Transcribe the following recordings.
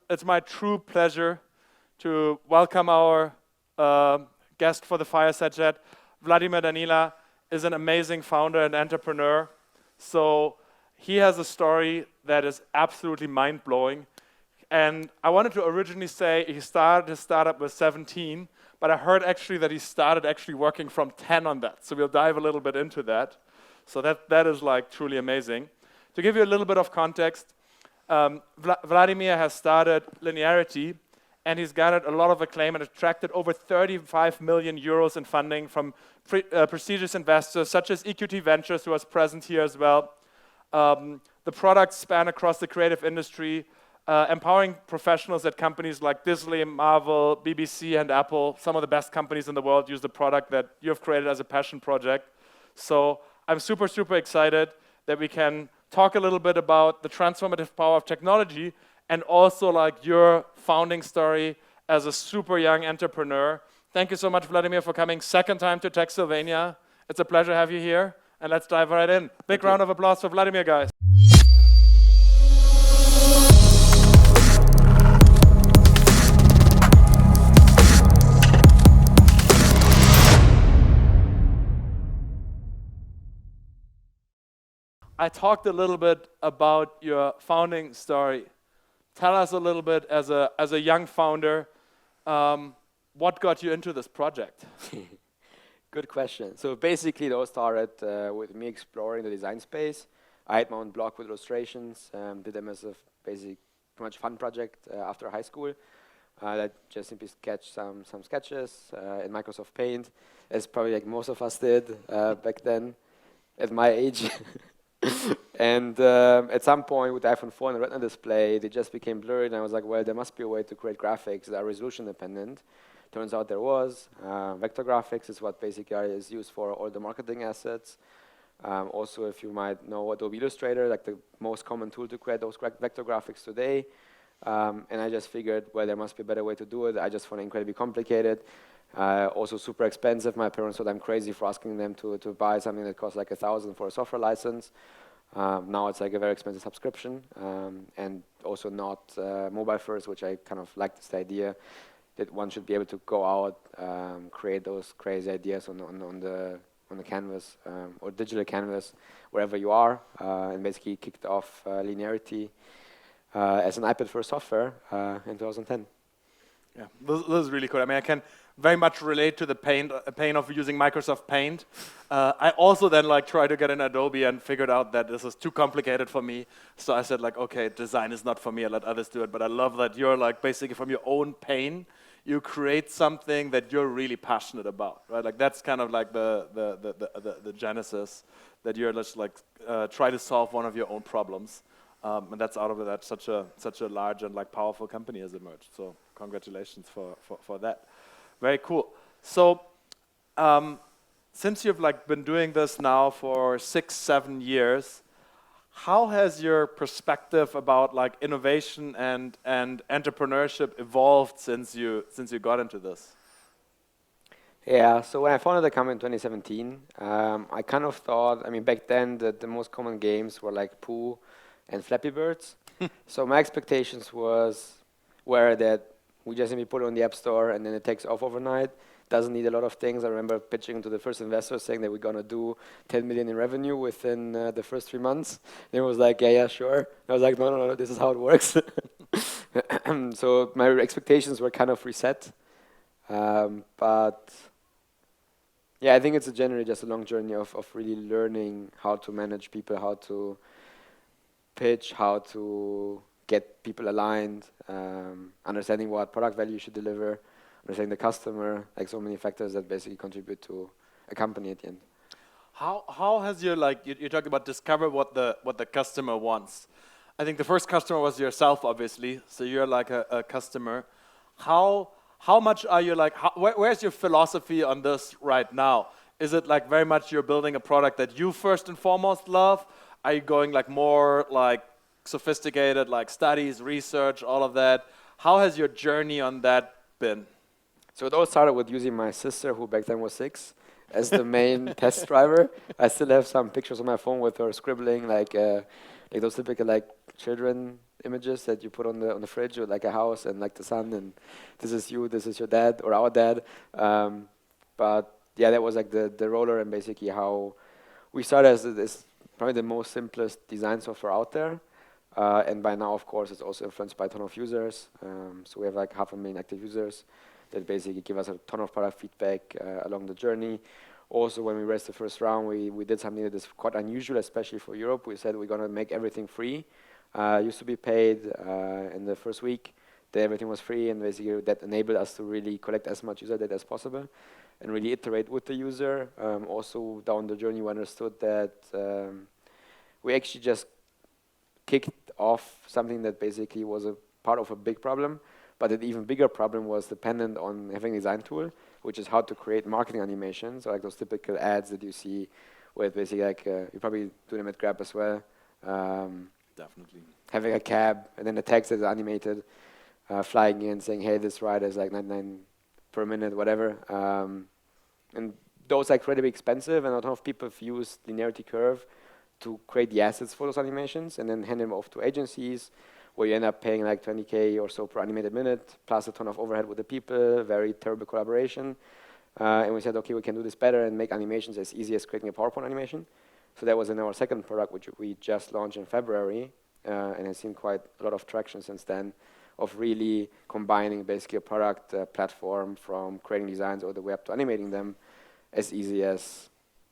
it's my true pleasure to welcome our guest for the fireside chat. Vladimir Danila is an amazing founder and entrepreneur. So he has a story that is absolutely mind-blowing. And I wanted to originally say he started his startup with 17, but I heard actually that he started actually working from 10 on that. So we'll dive a little bit into that. So that is like truly amazing. To give you a little bit of context, Vladimir has started Linearity, and he's garnered a lot of acclaim and attracted over 35 million euros in funding from prestigious investors such as EQT Ventures, who was present here as well. The products span across the creative industry, empowering professionals at companies like Disney, Marvel, BBC, and Apple. Some of the best companies in the world use the product that you have created as a passion project. So I'm super, super excited that we can talk a little bit about the transformative power of technology and also like your founding story as a super young entrepreneur. Thank you so much, Vladimir, for coming second time to Techsylvania. It's a pleasure to have you here, and let's dive right in. Big round of applause for Vladimir, guys. I talked a little bit about your founding story. Tell us a little bit, as a young founder, what got you into this project? Good question. So basically, it all started with me exploring the design space. I had my own blog with illustrations, did them as a basic, pretty much fun project after high school. That just simply sketched some sketches in Microsoft Paint, as probably like most of us did back then, at my age. And at some point with the iPhone 4 and the Retina display, they just became blurry, and I was like, well, there must be a way to create graphics that are resolution dependent. Turns out there was. Vector graphics is what basically is used for all the marketing assets. Also, if you might know Adobe Illustrator, like the most common tool to create those vector graphics today. And I just figured, well, there must be a better way to do it. I just found it incredibly complicated. Also super expensive. My parents thought I'm crazy for asking them to buy something that costs like $1,000 for a software license. Now it's like a very expensive subscription, and also not mobile first, which I kind of like this idea that one should be able to go out, create those crazy ideas on the canvas or digital canvas wherever you are, and basically kicked off Linearity as an iPad first software in 2010. Yeah, this is really cool. I mean, I can very much relate to the pain of using Microsoft Paint. I also then like tried to get in Adobe and figured out that this is too complicated for me. So I said like, okay, design is not for me. I let others do it. But I love that you're like basically from your own pain, you create something that you're really passionate about, right? Like that's kind of like the genesis, that you're just like try to solve one of your own problems. And that's out of it that such a large and like powerful company has emerged. So congratulations for that. Very cool. So since you've like been doing this now for 6-7 years, how has your perspective about like innovation and entrepreneurship evolved since you got into this? Yeah, so when I founded the company in 2017, I kind of thought, I mean, back then the most common games were like Pooh and Flappy Birds. So my expectations were that we just simply put it on the App Store and then it takes off overnight. Doesn't need a lot of things. I remember pitching to the first investor saying that we're going to do 10 million in revenue within the first 3 months. They was like, yeah, sure. I was like, no, this is how it works. So my expectations were kind of reset. But yeah, I think it's generally just a long journey of really learning how to manage people, how to pitch, how to get people aligned, understanding what product value you should deliver, understanding the customer, like so many factors that basically contribute to a company at the end. How has your like you talked about discover what the customer wants? I think the first customer was yourself, obviously. So you're like a customer. How much are you like? Where's your philosophy on this right now? Is it like very much you're building a product that you first and foremost love? Are you going like more like sophisticated, like studies, research, all of that? How has your journey on that been? So it all started with using my sister, who back then was 6, as the main test driver. I still have some pictures on my phone with her scribbling, like those typical like children images that you put on the fridge with like a house and like the sun, and this is you, this is your dad or our dad. But yeah, that was like the roller, and basically how we started as this probably the most simplest design software out there. And by now, of course, it's also influenced by a ton of users. So we have like 500,000 active users that basically give us a ton of product feedback along the journey. Also, when we raised the first round, we did something that is quite unusual, especially for Europe. We said we're going to make everything free. Used to be paid in the first week. Then everything was free, and basically that enabled us to really collect as much user data as possible and really iterate with the user. Also, down the journey, we understood that we actually just kicked off something that basically was a part of a big problem, but an even bigger problem was dependent on having a design tool, which is how to create marketing animations, or like those typical ads that you see with basically like, you probably do them at Grab as well. Definitely. Having a cab, and then the text is animated, flying in, saying, hey, this ride is like 99 per minute, whatever. And those are incredibly expensive, and a ton of people have used Linearity Curve to create the assets for those animations and then hand them off to agencies, where you end up paying like 20K or so per animated minute, plus a ton of overhead with the people, very terrible collaboration. And we said, okay, we can do this better and make animations as easy as creating a PowerPoint animation. So that was in our second product, which we just launched in February, and has seen quite a lot of traction since then, of really combining basically a product platform from creating designs all the way up to animating them as easy as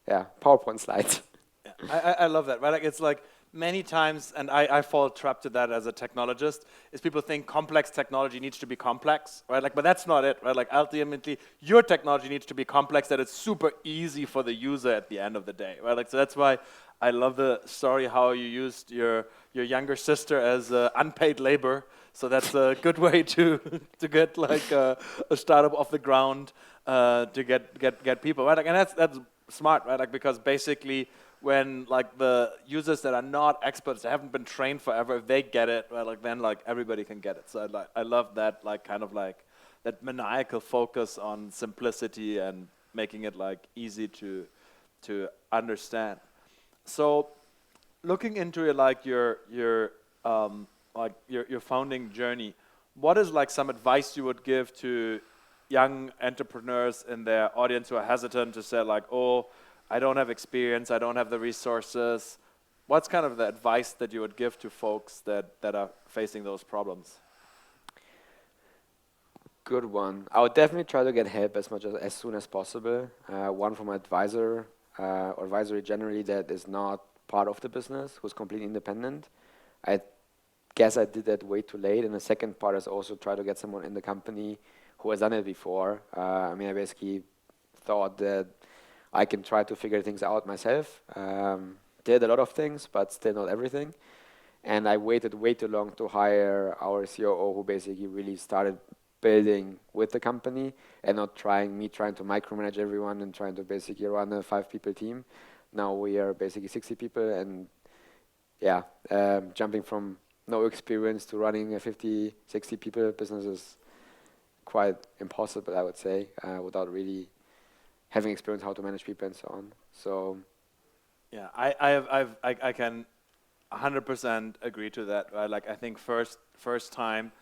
PowerPoint slides. Yeah. I love that, right? Like it's like many times, and I fall trapped to that as a technologist, is people think complex technology needs to be complex, right? Like, but that's not it, right? Like ultimately, your technology needs to be complex, that it's super easy for the user at the end of the day, right? Like, so that's why I love the story how you used your younger sister as unpaid labor. So that's a good way to get like a startup off the ground, to get people, right? Like, and that's smart, right? Like, because basically, when like the users that are not experts, they haven't been trained forever, if they get it, right, like then like everybody can get it. So I love that, like kind of like that maniacal focus on simplicity and making it like easy to understand. So looking into your founding journey, what is like some advice you would give to young entrepreneurs in their audience who are hesitant to say like, oh, I don't have experience, I don't have the resources. What's kind of the advice that you would give to folks that are facing those problems? Good one. I would definitely try to get help as soon as possible. One from an advisor or advisory generally that is not part of the business, who's completely independent. I guess I did that way too late. And the second part is also try to get someone in the company who has done it before. I basically thought that I can try to figure things out myself. Did a lot of things, but still not everything. And I waited way too long to hire our COO, who basically really started building with the company and not trying to micromanage everyone and trying to basically run a 5-people team. Now we are basically 60 people, and jumping from no experience to running a 50, 60 people business is quite impossible, I would say, without really having experience how to manage people and so on. So, yeah, I can 100% agree to that. Right? Like I think first time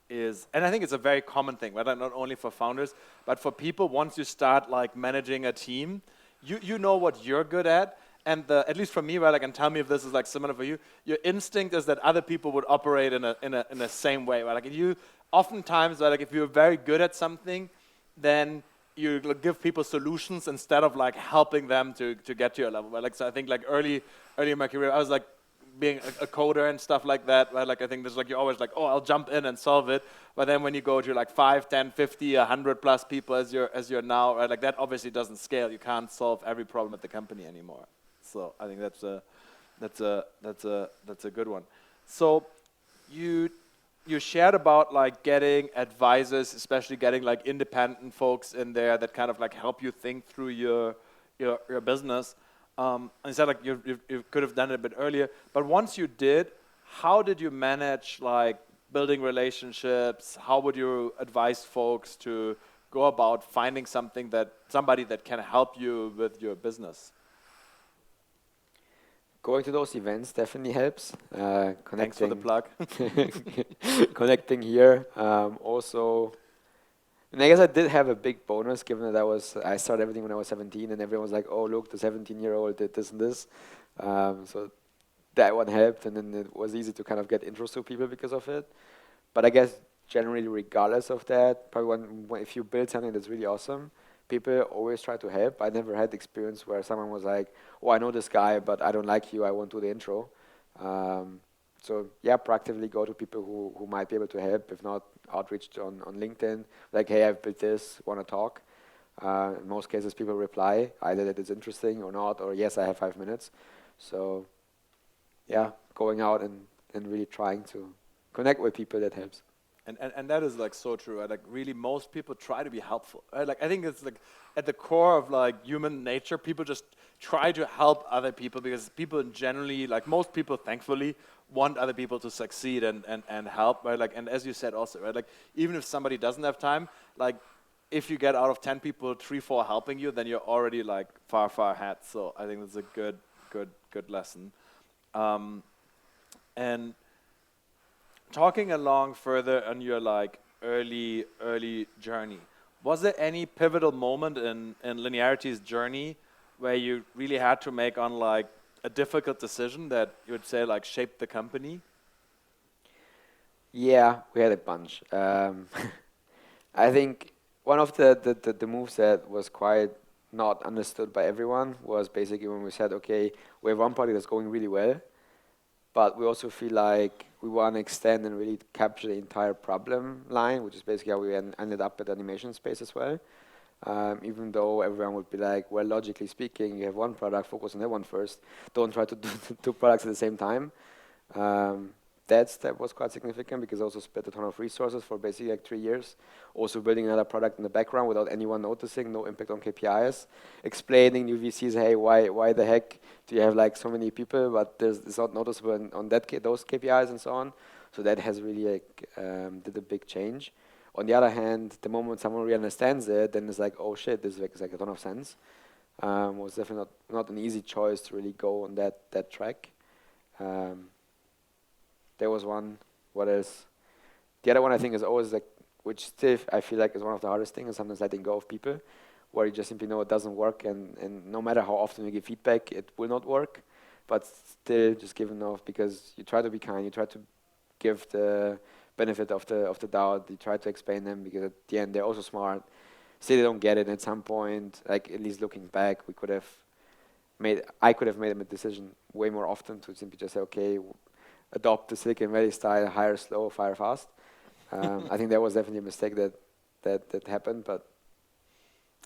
is, and I think it's a very common thing, right? Not only for founders, but for people. Once you start like managing a team, you know what you're good at, and at least for me, right? Like, and tell me if this is like similar for you. Your instinct is that other people would operate in the same way, right? Like you oftentimes, right, like if you're very good at something, then you give people solutions instead of like helping them to get to your level. Right? Like, so I think like early in my career, I was like being a coder and stuff like that. Right? Like I think there's like you're always like, oh, I'll jump in and solve it. But then when you go to like 5, 10, 50, 100 plus people as you're now, right? Like that obviously doesn't scale. You can't solve every problem at the company anymore. So I think that's a good one. So you shared about like getting advisors, especially getting like independent folks in there that kind of like help you think through your business. And you said like you could have done it a bit earlier, but once you did, how did you manage like building relationships? How would you advise folks to go about finding somebody that can help you with your business? Going to those events definitely helps. Thanks for the Connecting, plug. connecting here. Also, and I guess I did have a big bonus given that I started everything when I was 17, and everyone was like, "Oh, look, the 17-year-old did this and this." So that one helped, and then it was easy to kind of get intros to people because of it. But I guess generally, regardless of that, probably if you build something that's really awesome, people always try to help. I never had experience where someone was like, "Oh, I know this guy, but I don't like you. I won't do the intro." Um, so yeah, proactively go to people who might be able to help. If not, outreach on LinkedIn, like, "Hey, I've built this. Want to talk?" In most cases, people reply either that it's interesting or not, or yes, I have 5 minutes. So Yeah. yeah, going out and really trying to connect with people, that helps. And that is like so true. Right? Like really, most people try to be helpful. Right? Like I think it's like at the core of like human nature. People just try to help other people because people generally, like most people, thankfully, want other people to succeed and help. Right? Like and as you said also, right? Like even if somebody doesn't have time, like if you get out of 10 people, 3, 4 helping you, then you're already like far, far ahead. So I think that's a good lesson. Um, and talking along further on your like early journey, was there any pivotal moment in Linearity's journey where you really had to make on like a difficult decision that you would say like shaped the company? Yeah, we had a bunch. I think one of the moves that was quite not understood by everyone was basically when we said, okay, we have one project that's going really well, but we also feel like we want to extend and really capture the entire problem line, which is basically how we ended up at the animation space as well. Even though everyone would be like, well, logically speaking, you have one product, focus on that one first. Don't try to do two products at the same time. Um, that step was quite significant because I also spent a ton of resources for basically like 3 years. Also building another product in the background without anyone noticing, no impact on KPIs. Explaining new VCs, hey, why the heck do you have like so many people, but it's not noticeable on those KPIs and so on. So that has really like did a big change. On the other hand, the moment someone really understands it, then it's like, oh shit, this makes like a ton of sense. Was definitely not an easy choice to really go on that track. Um, there was one. What else? The other one I think is always like, which still I feel like is one of the hardest things, is sometimes letting go of people, where you just simply know it doesn't work, and no matter how often you give feedback, it will not work. But still, just give enough because you try to be kind, you try to give the benefit of the doubt, you try to explain them because at the end they're also smart. Still, they don't get it. At some point, like at least looking back, I could have made a decision way more often to simply just say, okay, adopt the Silicon Valley style, hire slow, fire fast. I think that was definitely a mistake that happened. But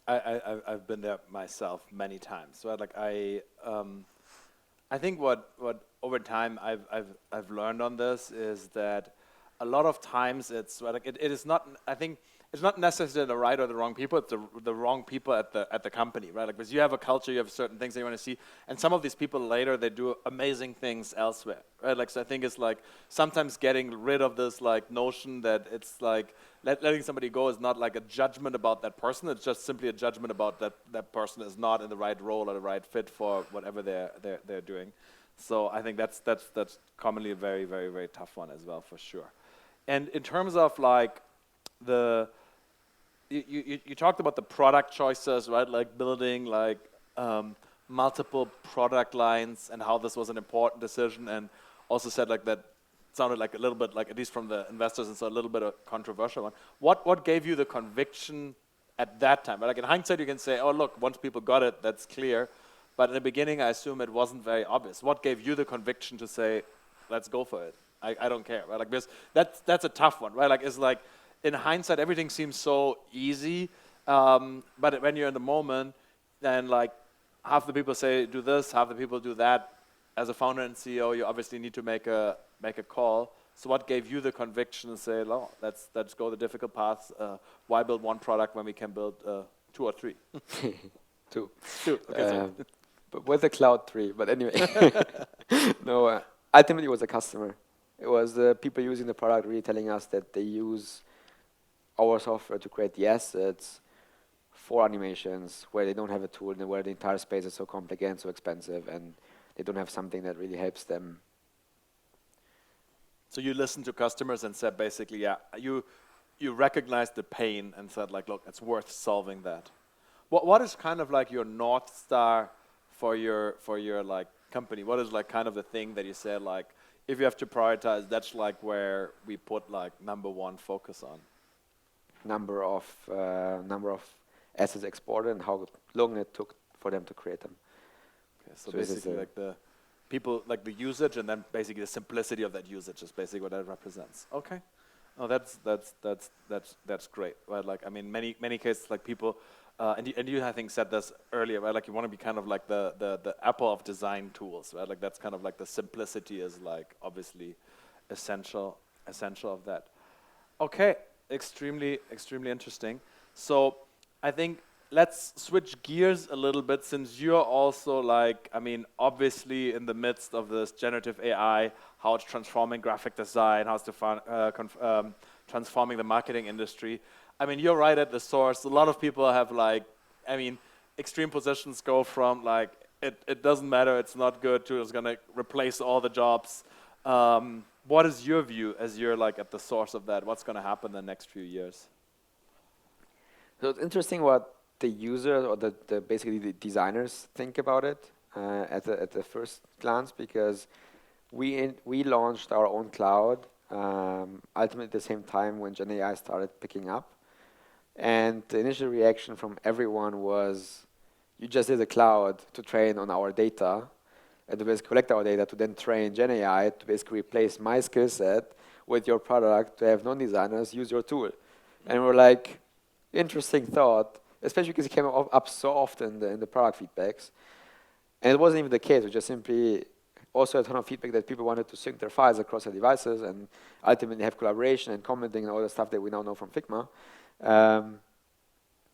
I've been there myself many times. Right? Like I think what over time I've learned on this is that a lot of times it's right, like it is not. I think it's not necessarily the right or the wrong people. It's the wrong people at the company, right? Like because you have a culture, you have certain things that you want to see, and some of these people later they do amazing things elsewhere, right? Like so I think it's like sometimes getting rid of this like notion that it's like letting somebody go is not like a judgment about that person. It's just simply a judgment about that person is not in the right role or the right fit for whatever they're doing. So I think that's commonly a very tough one as well for sure. And in terms of like the you talked about the product choices, right? Like building like multiple product lines and how this was an important decision, and also said like that sounded like a little bit like at least from the investors and so a little bit of controversial one. What gave you the conviction at that time? Like in hindsight, you can say, oh look, once people got it, that's clear. But in the beginning, I assume it wasn't very obvious. What gave you the conviction to say, let's go for it? I don't care, right? Like because that's a tough one, right? Like it's like in hindsight, everything seems so easy, but when you're in the moment, then like half the people say do this, half the people do that. As a founder and CEO, you obviously need to make a call. So what gave you the conviction to say, no, let's go the difficult path? Why build one product when we can build 2 or 3? two. 2. Okay, sorry. But with the cloud 3. But anyway, no. Ultimately, it was the customer. It was the people using the product really telling us that they use our software to create the assets for animations where they don't have a tool and where the entire space is so complex and so expensive. And they don't have something that really helps them. So you listened to customers and said basically, yeah, you recognized the pain and said like, look, it's worth solving that. What is kind of like your North Star for your like company? What is like kind of the thing that you said like, if you have to prioritize, that's like where we put like #1 focus on? Number of assets exported and how long it took for them to create them. Okay, so basically like the people, like the usage, and then basically the simplicity of that usage is basically what that represents. Okay. Oh, that's great, right? Like, I mean, many cases, like people, and you I think said this earlier, right? Like, you want to be kind of like the Apple of design tools, right? Like, that's kind of like the simplicity is like obviously essential of that. Okay, extremely interesting. So, I think let's switch gears a little bit, since you're also like, I mean, obviously in the midst of this generative AI, how it's transforming graphic design, how it's transforming the marketing industry. I mean, you're right at the source. A lot of people have like, I mean, extreme positions go from like, it doesn't matter, it's not good, to it's gonna replace all the jobs. What is your view as you're like at the source of that? What's gonna happen in the next few years? So it's interesting what the users or the basically the designers think about it at the first glance, because we launched our own cloud ultimately at the same time when Gen AI started picking up, and the initial reaction from everyone was, "You just did a cloud to train on our data, and to basically collect our data to then train Gen AI to basically replace my skill set with your product to have non-designers use your tool." And we're like, interesting thought, especially because it came up so often in the product feedbacks. And it wasn't even the case. We just simply also had a ton of feedback that people wanted to sync their files across their devices and ultimately have collaboration and commenting and all the stuff that we now know from Figma.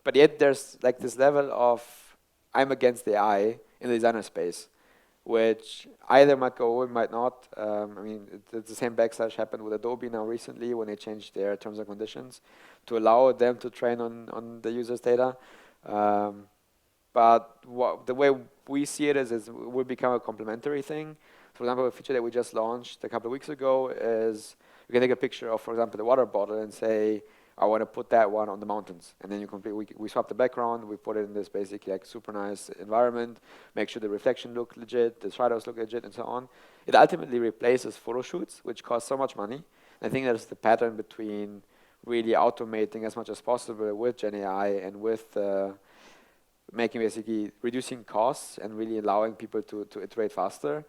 But yet there's like this level of I'm against AI in the designer space, which either might go or might not. I mean, the same backslash happened with Adobe now recently when they changed their terms and conditions to allow them to train on the user's data. But the way we see it is it will become a complementary thing. For example, a feature that we just launched a couple of weeks ago is you can take a picture of, for example, the water bottle and say, I want to put that one on the mountains. And then we swap the background, we put it in this basically like super nice environment, make sure the reflection look legit, the shadows look legit, and so on. It ultimately replaces photo shoots, which cost so much money. I think that's the pattern between really automating as much as possible with Gen AI and with making basically reducing costs and really allowing people to iterate faster.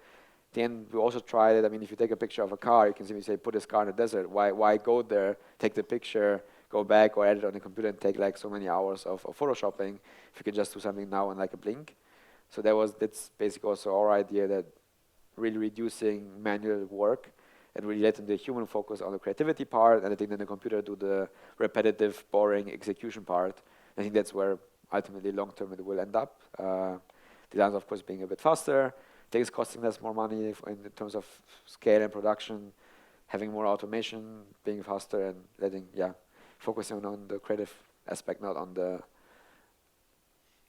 Then we also tried it. I mean, if you take a picture of a car, you can simply say, put this car in the desert. Why go there, take the picture, go back or edit on the computer and take like so many hours of photoshopping if you could just do something now in like a blink. So that's basically also our idea, that really reducing manual work and really letting the human focus on the creativity part and letting then the computer do the repetitive, boring execution part. I think that's where ultimately long-term it will end up. Designs, of course, being a bit faster, things costing us more money in terms of scale and production, having more automation, being faster, and focusing on the creative aspect, not on the...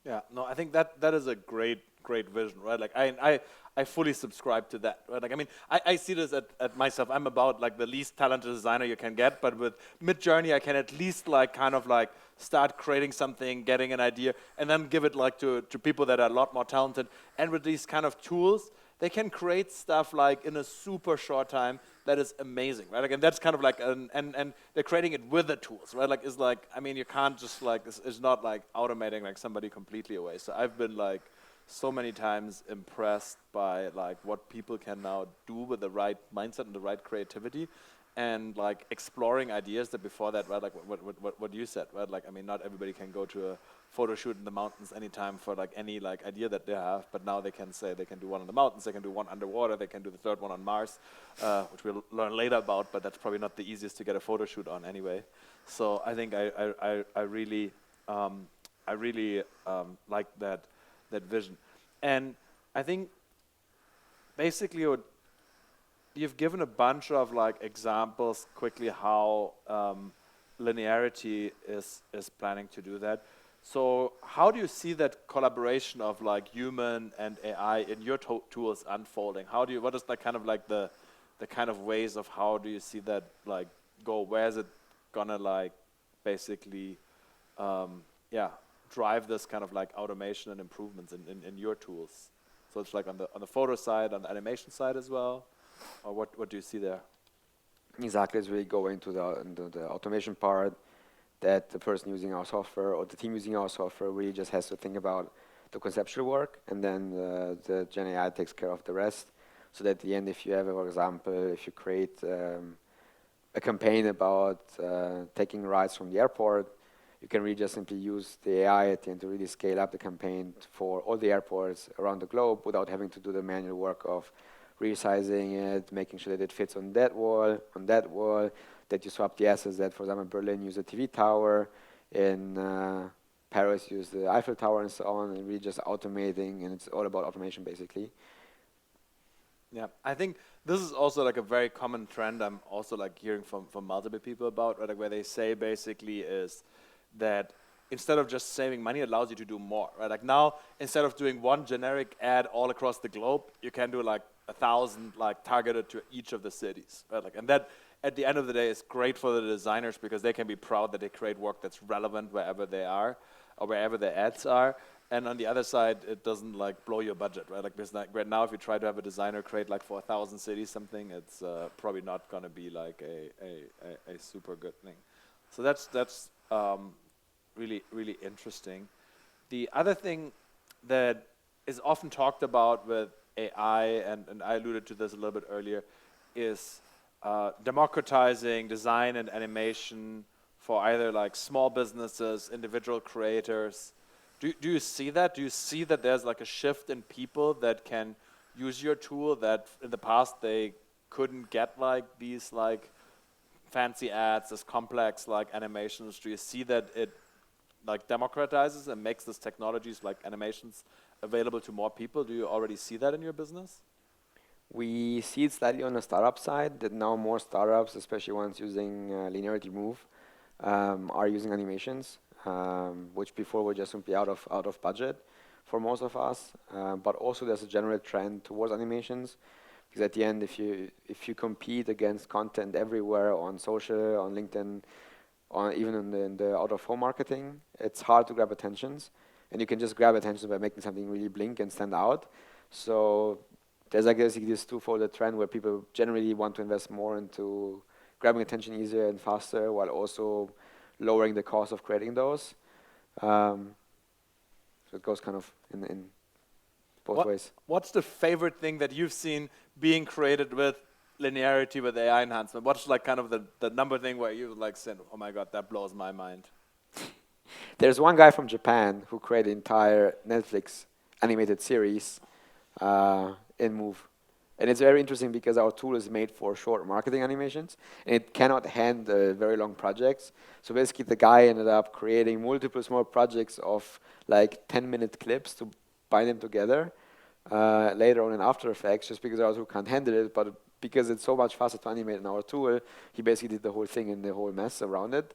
Yeah, no, I think that is a great vision, right? Like I fully subscribe to that, right? Like, I mean, I see this at myself. I'm about like the least talented designer you can get, but with Midjourney, I can at least like kind of like start creating something, getting an idea, and then give it like to people that are a lot more talented. And with these kind of tools, they can create stuff like in a super short time that is amazing, right? Like, and that's kind of like, and they're creating it with the tools, right? Like, it's like, I mean, you can't just like, it's not like automating like somebody completely away. So I've been like so many times impressed by like what people can now do with the right mindset and the right creativity, and like exploring ideas that before that, right? Like what you said, right? Like, I mean, not everybody can go to a photo shoot in the mountains anytime for like any like idea that they have, but now they can say they can do one in the mountains, they can do one underwater, they can do the third one on Mars, which we'll learn later about, but that's probably not the easiest to get a photo shoot on anyway. So I think I really like that vision. And I think basically you've given a bunch of like examples quickly how Linearity is planning to do that. So how do you see that collaboration of like human and AI in your tools unfolding? What is like kind of like the kind of ways of how do you see that like go? Where is it gonna like basically, yeah, drive this kind of like automation and improvements in your tools? So it's like on the photo side, on the animation side as well, or what do you see there? Exactly, as we go into the automation part, that the person using our software or the team using our software really just has to think about the conceptual work, and then the Gen AI takes care of the rest. So that at the end, if you have, for example, if you create a campaign about taking rides from the airport, you can really just simply use the AI at the end to really scale up the campaign for all the airports around the globe without having to do the manual work of resizing it, making sure that it fits on that wall, that you swap the assets that, for example, in Berlin use a TV tower, in Paris use the Eiffel Tower and so on, and really just automating, and it's all about automation basically. Yeah, I think this is also like a very common trend I'm also like hearing from multiple people about, right? Like where they say basically is that instead of just saving money, it allows you to do more, right? Like now, instead of doing one generic ad all across the globe, you can do like 1,000 like targeted to each of the cities, right? Like, and that at the end of the day is great for the designers because they can be proud that they create work that's relevant wherever they are or wherever the ads are. And on the other side, it doesn't like blow your budget, right? Like because like right now, if you try to have a designer create like for 1,000 cities something, it's probably not going to be like a super good thing. So that's really interesting. The other thing that is often talked about with AI, and I alluded to this a little bit earlier, is democratizing design and animation for either like small businesses, individual creators. Do you see that? Do you see that there's like a shift in people that can use your tool that in the past they couldn't get like these like fancy ads, this complex like animations? Do you see that it like democratizes and makes these technologies like animations available to more people? Do you already see that in your business? We see it slightly on the startup side, that now more startups, especially ones using Linearity Move, are using animations, which before were just simply out of budget for most of us. But also there's a general trend towards animations, because at the end, if you compete against content everywhere on social, on LinkedIn, on even in the out of home marketing, it's hard to grab attentions, and you can just grab attention by making something really blink and stand out. So there's, I guess, this twofold trend where people generally want to invest more into grabbing attention easier and faster, while also lowering the cost of creating those. So it goes kind of in both ways. What's the favorite thing that you've seen being created with linearity, with AI enhancement? What's like kind of the number thing where you like said, oh my God, that blows my mind? There's one guy from Japan who created an entire Netflix animated series in Move. And it's very interesting because our tool is made for short marketing animations, and it cannot handle very long projects. So basically the guy ended up creating multiple small projects of like 10-minute clips to bind them together later on in After Effects, just because our tool can't handle it. But because it's so much faster to animate in our tool, he basically did the whole thing and the whole mess around it.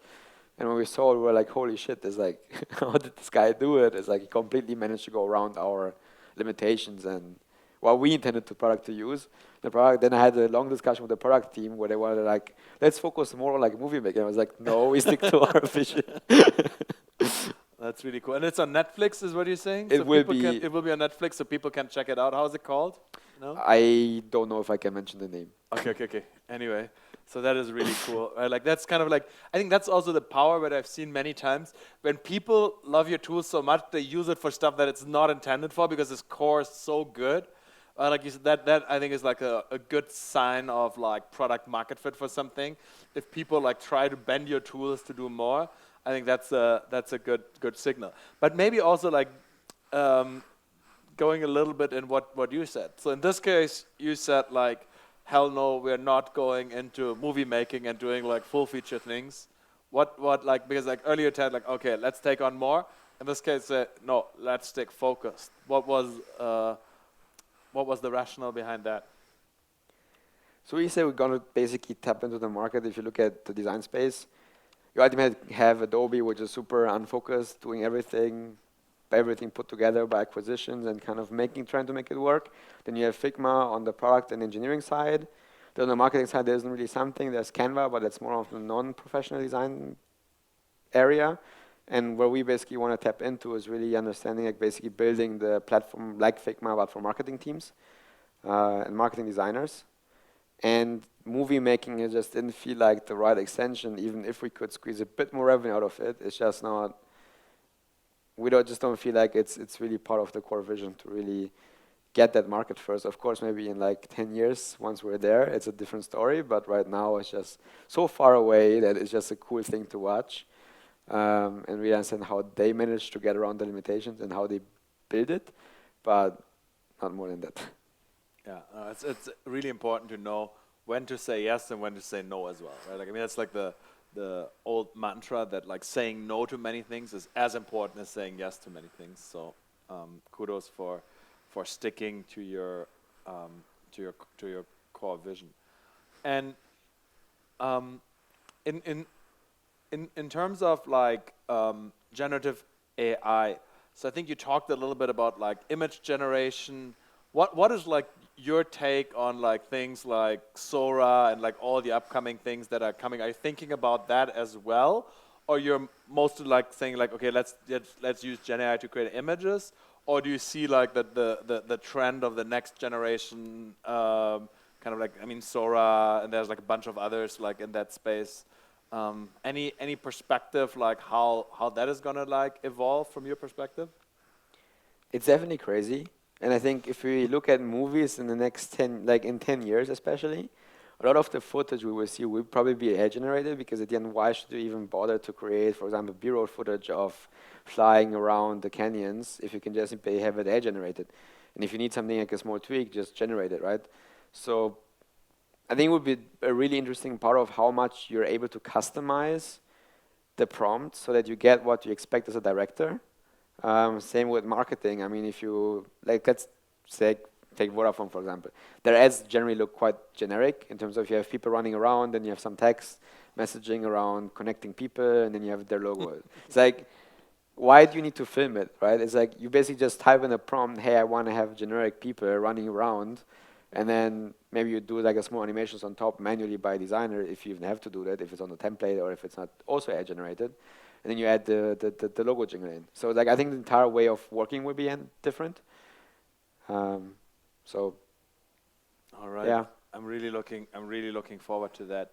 And when we saw it, we were like, holy shit, it's like, how did this guy do it? It's like he completely managed to go around our limitations and what we intended the product to use. The product, then I had a long discussion with the product team where they wanted like, let's focus more on like movie making. I was like, no, we stick to our vision. That's really cool. And it's on Netflix, is what you're saying? It will be. It will be on Netflix, so people can check it out. How is it called? No? I don't know if I can mention the name. Okay. Anyway, so that is really cool. Like that's kind of like, I think that's also the power that I've seen many times. When people love your tool so much, they use it for stuff that it's not intended for because its core is so good. Like you said, that I think is like a good sign of like product market fit for something. If people like try to bend your tools to do more, I think that's a good signal. But maybe also like going a little bit in what you said. So in this case, you said like, hell no, we're not going into movie making and doing like full feature things. What like, because like earlier Ted like, okay, let's take on more. In this case, no, let's stick focused. What was the rationale behind that? So we say we're going to basically tap into the market. If you look at the design space, you ultimately have Adobe, which is super unfocused, doing everything put together by acquisitions and kind of trying to make it work. Then you have Figma on the product and engineering side. Then on the marketing side, there isn't really something. There's Canva, but it's more of the non-professional design area. And where we basically want to tap into is really understanding, like basically building the platform like Figma, but for marketing teams and marketing designers. And movie making, it just didn't feel like the right extension, even if we could squeeze a bit more revenue out of it. It's just not, just don't feel like it's really part of the core vision to really get that market first. Of course, maybe in like 10 years, once we're there, it's a different story. But right now, it's just so far away that it's just a cool thing to watch. And we understand how they manage to get around the limitations and how they build it, but not more than that. Yeah, it's really important to know when to say yes and when to say no as well, right? Like, I mean, that's like the old mantra that like saying no to many things is as important as saying yes to many things. So kudos for sticking to your core vision. And in terms of like generative AI, so I think you talked a little bit about like image generation. What is like your take on like things like Sora and like all the upcoming things that are coming? Are you thinking about that as well, or you're mostly like saying like, okay, let's use Gen AI to create images, or do you see like the trend of the next generation, kind of like, I mean, Sora, and there's like a bunch of others like in that space. Any perspective like how that is gonna like evolve from your perspective? It's definitely crazy. And I think if we look at movies in the next 10 years especially, a lot of the footage we will see will probably be AI generated, because at the end, why should you even bother to create, for example, B-roll footage of flying around the canyons if you can just simply have it AI generated? And if you need something like a small tweak, just generate it, right? So I think it would be a really interesting part of how much you're able to customize the prompt so that you get what you expect as a director. Same with marketing. I mean, if you, like, let's say, take Vodafone, for example. Their ads generally look quite generic in terms of you have people running around, and you have some text messaging around connecting people, and then you have their logo. It's like, why do you need to film it, right? It's like you basically just type in a prompt, hey, I want to have generic people running around, and then maybe you do like a small animations on top manually by designer, if you even have to do that, if it's on the template or if it's not also AI generated. And then you add the logo jingle in. So like I think the entire way of working will be different. So, all right. Yeah. I'm really looking forward to that.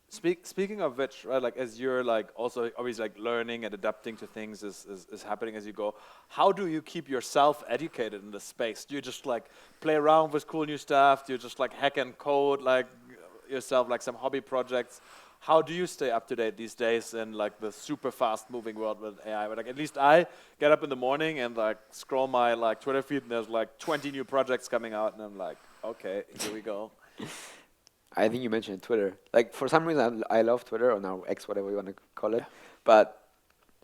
Speaking of which, right, like as you're like also always like learning and adapting to things is happening as you go, how do you keep yourself educated in this space? Do you just like play around with cool new stuff? Do you just like hack and code like yourself, like some hobby projects? How do you stay up to date these days in like the super fast moving world with AI? But like at least I get up in the morning and like scroll my like Twitter feed, and there's like 20 new projects coming out, and I'm like, okay, here we go. I think you mentioned Twitter. Like for some reason, I love Twitter, or now X, whatever you want to call it. But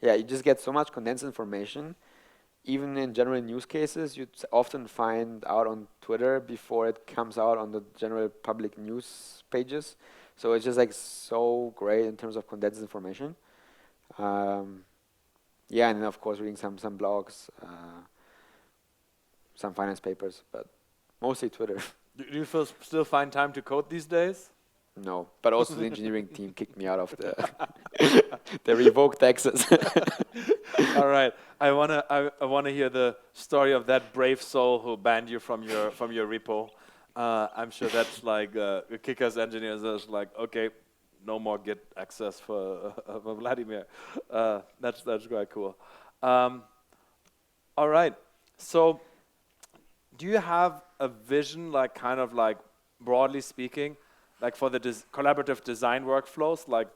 yeah, you just get so much condensed information. Even in general news cases, you often find out on Twitter before it comes out on the general public news pages. So it's just like so great in terms of condensed information. Yeah, and then of course reading some blogs, some finance papers, but mostly Twitter. Do you still find time to code these days? No, but also the engineering team kicked me out of the they revoked access. All right, I wanna hear the story of that brave soul who banned you from your repo. I'm sure that's like the Kickers engineers is like, okay, no more Git access for Vladimir. That's quite cool. All right, so do you have a vision, like kind of like broadly speaking, like for the collaborative design workflows, like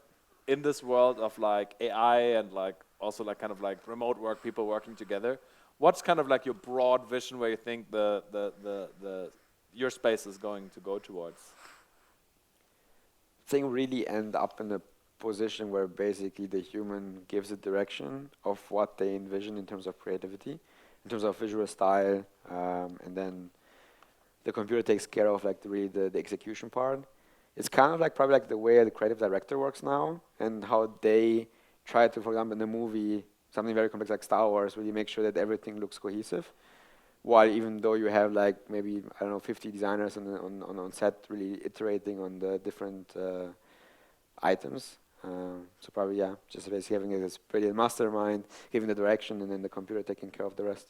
in this world of like AI and like also like kind of like remote work, people working together? What's kind of like your broad vision where you think your space is going to go towards? Thing really end up in a position where basically the human gives a direction of what they envision in terms of creativity, in terms of visual style, and then the computer takes care of like the execution part. it's kind of like probably like the way the creative director works now and how they try to, for example, in a movie, something very complex like Star Wars, where you make sure that everything looks cohesive. While even though you have like maybe, I don't know, 50 designers on set really iterating on the different items. So probably, yeah, just basically having this brilliant mastermind, giving the direction, and then the computer taking care of the rest.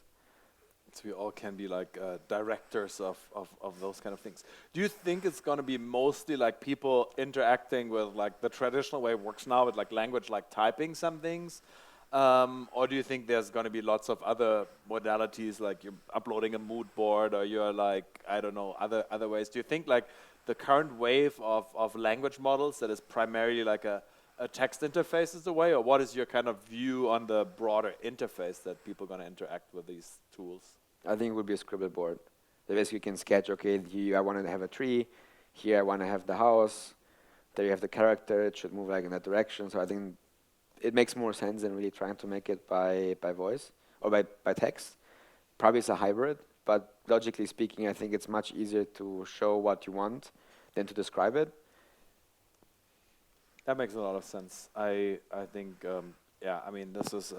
So we all can be like directors of those kind of things. Do you think it's going to be mostly like people interacting with like the traditional way it works now with like language, like typing some things? Or do you think there's going to be lots of other modalities, like you're uploading a mood board, or you're like, I don't know, other ways? Do you think like the current wave of language models that is primarily like a text interface is the way, or what is your kind of view on the broader interface that people are going to interact with these tools? I think it would be a scribble board. So basically you can sketch, okay, here I want to have a tree, here I want to have the house, there you have the character, it should move like in that direction. So I think it makes more sense than really trying to make it by voice or by text. Probably it's a hybrid, but logically speaking, I think it's much easier to show what you want than to describe it. That makes a lot of sense. I think, yeah, I mean, this is,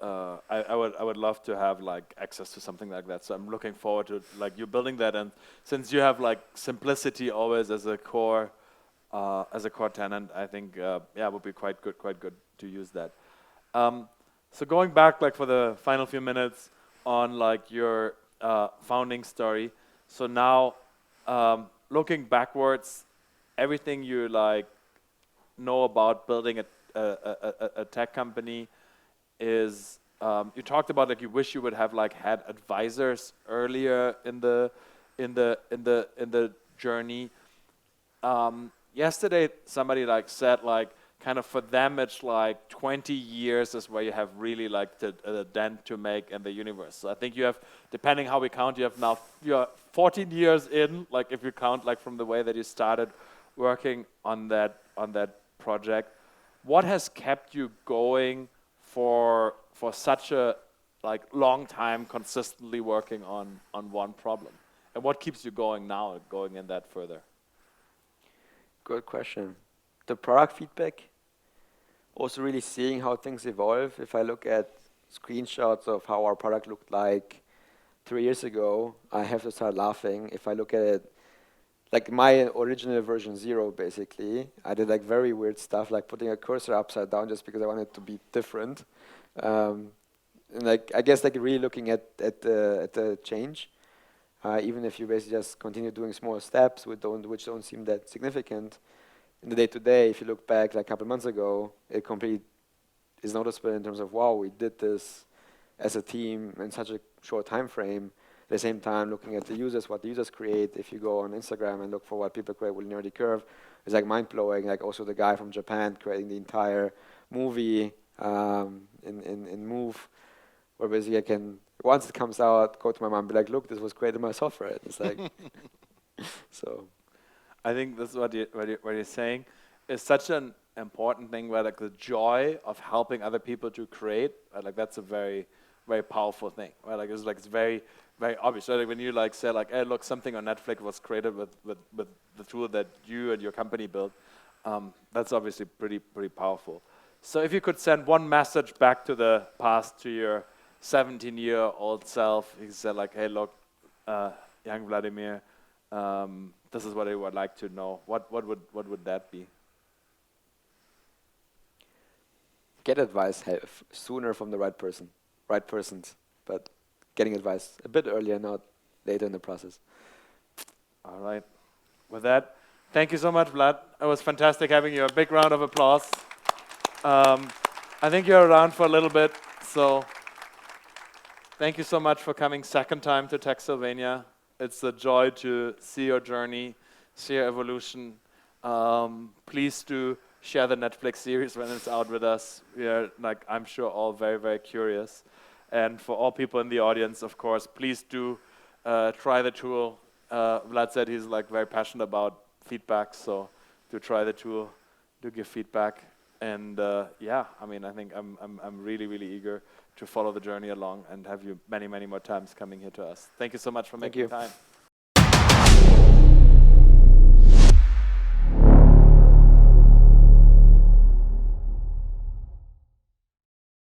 I would love to have like access to something like that. So I'm looking forward to like you building that. And since you have like simplicity always as a core tenant, I think, yeah, it would be quite good to use that. So going back like for the final few minutes on like your founding story. So now, looking backwards, everything you like know about building a tech company is you talked about like you wish you would have like had advisors earlier in the journey. Yesterday somebody like said like kind of for them it's like 20 years is where you have really like the dent to make in the universe. So I think you have, depending how we count, you're 14 years in, like if you count like from the way that you started working on that project. What has kept you going for such a like long time consistently working on one problem? And what keeps you going now, going in that further? Good question. The product feedback, also really seeing how things evolve. If I look at screenshots of how our product looked like 3 years ago, I have to start laughing. If I look at it, like my original version 0, basically, I did like very weird stuff, like putting a cursor upside down just because I wanted it to be different. And like I guess like really looking at the change, even if you basically just continue doing small steps which don't seem that significant. In the day-to-day, if you look back like a couple months ago, it completely is noticeable in terms of, wow, we did this as a team in such a short time frame. At the same time, looking at the users, what the users create. If you go on Instagram and look for what people create with Linearity Curve, it's like mind-blowing. Like also the guy from Japan creating the entire movie in Move, where basically I can, once it comes out, go to my mom and be like, look, this was created in my software. It's like, so. I think this is what you're saying is such an important thing, where like the joy of helping other people to create, like that's a very, very powerful thing. Right? Like it's very, very obvious. So like when you like say like, hey, look, something on Netflix was created with the tool that you and your company built. That's obviously pretty powerful. So if you could send one message back to the past, to your 17-year-old self, you said like, hey, look, young Vladimir, this is what I would like to know. What would that be? Get advice sooner from the right persons, but getting advice a bit earlier, not later in the process. All right. With that, thank you so much, Vlad. It was fantastic having you. A big round of applause. I think you're around for a little bit, so thank you so much for coming second time to Techsylvania. It's a joy to see your journey, see your evolution. Please do share the Netflix series when it's out with us. We are, like, I'm sure, all very, very curious. And for all people in the audience, of course, please do try the tool. Vlad said he's like very passionate about feedback, so do try the tool, do give feedback. And yeah, I mean, I think I'm really, really eager to follow the journey along and have you many, many more times coming here to us. Thank you so much for making time.